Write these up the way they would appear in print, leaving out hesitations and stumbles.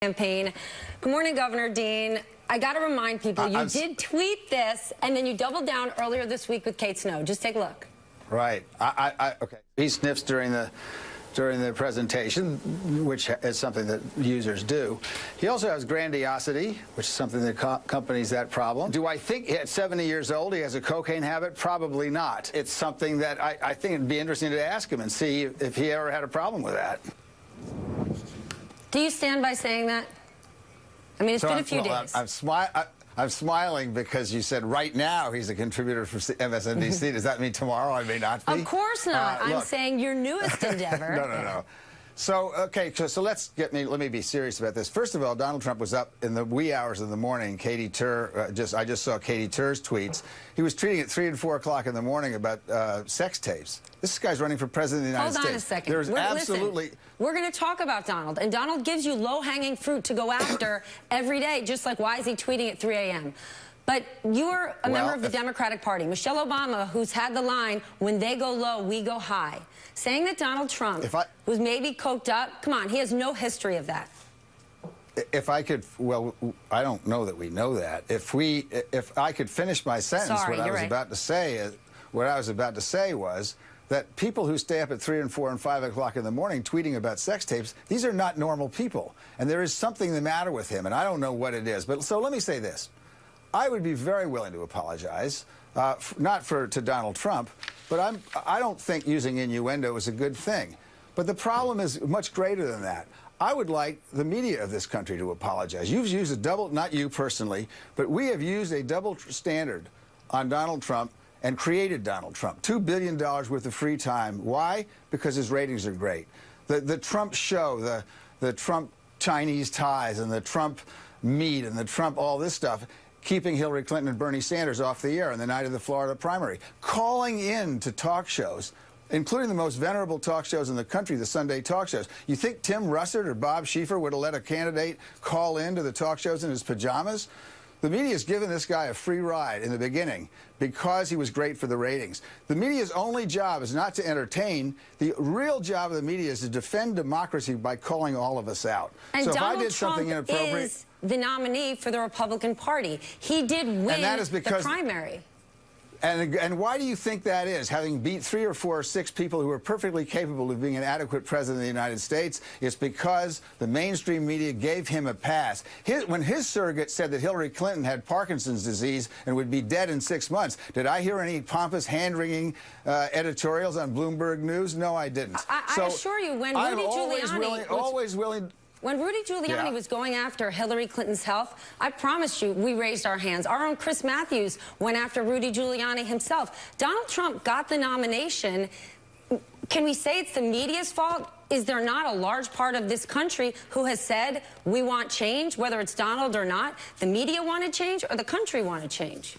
Campaign. Good morning, Governor Dean. I got to remind people, you did tweet this, and then you doubled down earlier this week with Kate Snow. Just take a look. Right. Okay. He sniffs during the presentation, which is something that users do. He also has grandiosity, which is something that accompanies that problem. Do I think at 70 years old he has a cocaine habit? Probably not. It's something that I think it'd be interesting to ask him and see if he ever had a problem with that. Do you stand by saying that? I mean, it's been a few days. I'm smiling because you said right now he's a contributor for MSNBC. Does that mean tomorrow I may not be? Of course not. I'm saying your newest endeavor. No. So, okay, so let me be serious about this. First of all, Donald Trump was up in the wee hours of the morning. Katie Tur, I just saw Katie Tur's tweets. He was tweeting at 3 and 4 o'clock in the morning about sex tapes. This guy's running for president of the United States. Hold on a second. There's absolutely... Listen, we're going to talk about Donald, and Donald gives you low-hanging fruit to go after every day, just like why is he tweeting at 3 a.m.? But you're a member of the Democratic Party. Michelle Obama, who's had the line, when they go low, we go high. Saying that Donald Trump, who's maybe coked up, come on, he has no history of that. If I could, well, I don't know that we know that. If I could finish my sentence, what I was about to say was that people who stay up at 3 and 4 and 5 o'clock in the morning tweeting about sex tapes, these are not normal people. And there is something the matter with him, and I don't know what it is. But so let me say this. I would be very willing to apologize, not to Donald Trump, but I don't think using innuendo is a good thing. But the problem is much greater than that. I would like the media of this country to apologize. You've used a double, not you personally, but we have used a double standard on Donald Trump and created Donald Trump. $2 billion worth of free time. Why? Because his ratings are great. The Trump show, the Trump Chinese ties and the Trump meat and the Trump all this stuff, keeping Hillary Clinton and Bernie Sanders off the air on the night of the Florida primary, calling in to talk shows, including the most venerable talk shows in the country, the Sunday talk shows. You think Tim Russert or Bob Schieffer would have let a candidate call in to the talk shows in his pajamas? The media has given this guy a free ride in the beginning because he was great for the ratings. The media's only job is not to entertain. The real job of the media is to defend democracy by calling all of us out. And so Donald if I did something Trump inappropriate... is the nominee for the Republican Party. He did win the primary. And why do you think that is? Having beat 3 or 4 or 6 people who are perfectly capable of being an adequate president of the United States, it's because the mainstream media gave him a pass. When his surrogate said that Hillary Clinton had Parkinson's disease and would be dead in 6 months, did I hear any pompous, hand-wringing editorials on Bloomberg News? No, I didn't. I assure you, when Rudy Giuliani... When Rudy Giuliani was going after Hillary Clinton's health, I promise you, we raised our hands. Our own Chris Matthews went after Rudy Giuliani himself. Donald Trump got the nomination. Can we say it's the media's fault? Is there not a large part of this country who has said, we want change, whether it's Donald or not? The media wanted change or the country wanted change?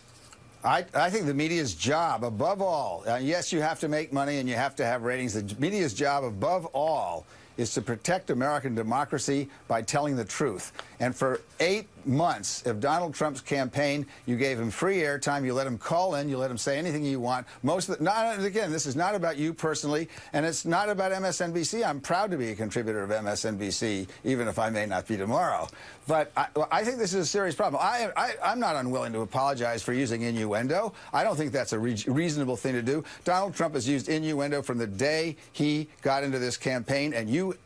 I think the media's job, above all, yes, you have to make money and you have to have ratings. The media's job, above all, is to protect American democracy by telling the truth. And for 8 months of Donald Trump's campaign, you gave him free airtime, you let him call in, you let him say anything you want. Again, this is not about you personally, and it's not about MSNBC. I'm proud to be a contributor of MSNBC, even if I may not be tomorrow. But I think this is a serious problem. I'm not unwilling to apologize for using innuendo. I don't think that's a reasonable thing to do. Donald Trump has used innuendo from the day he got into this campaign, and you,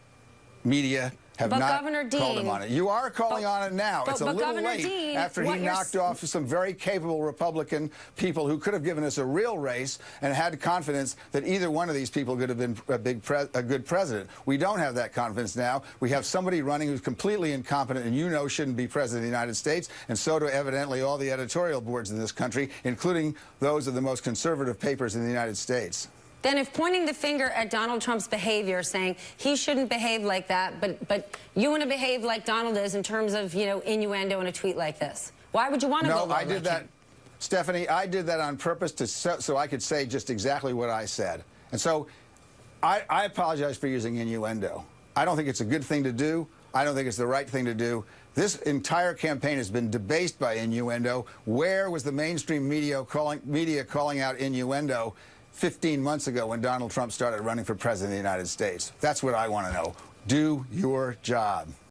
media, have not called him on it. You are calling on it now. It's a little late after he knocked off some very capable Republican people who could have given us a real race and had confidence that either one of these people could have been a good president. We don't have that confidence now. We have somebody running who's completely incompetent and shouldn't be president of the United States, and so do evidently all the editorial boards in this country, including those of the most conservative papers in the United States. Then if pointing the finger at Donald Trump's behavior, saying he shouldn't behave like that, but you want to behave like Donald is in terms of, innuendo in a tweet like this, why would you want to go No, I did that, Stephanie, I did that on purpose so I could say just exactly what I said. And so I apologize for using innuendo. I don't think it's a good thing to do. I don't think it's the right thing to do. This entire campaign has been debased by innuendo. Where was the mainstream media calling out innuendo 15 months ago when Donald Trump started running for president of the United States? That's what I want to know. Do your job.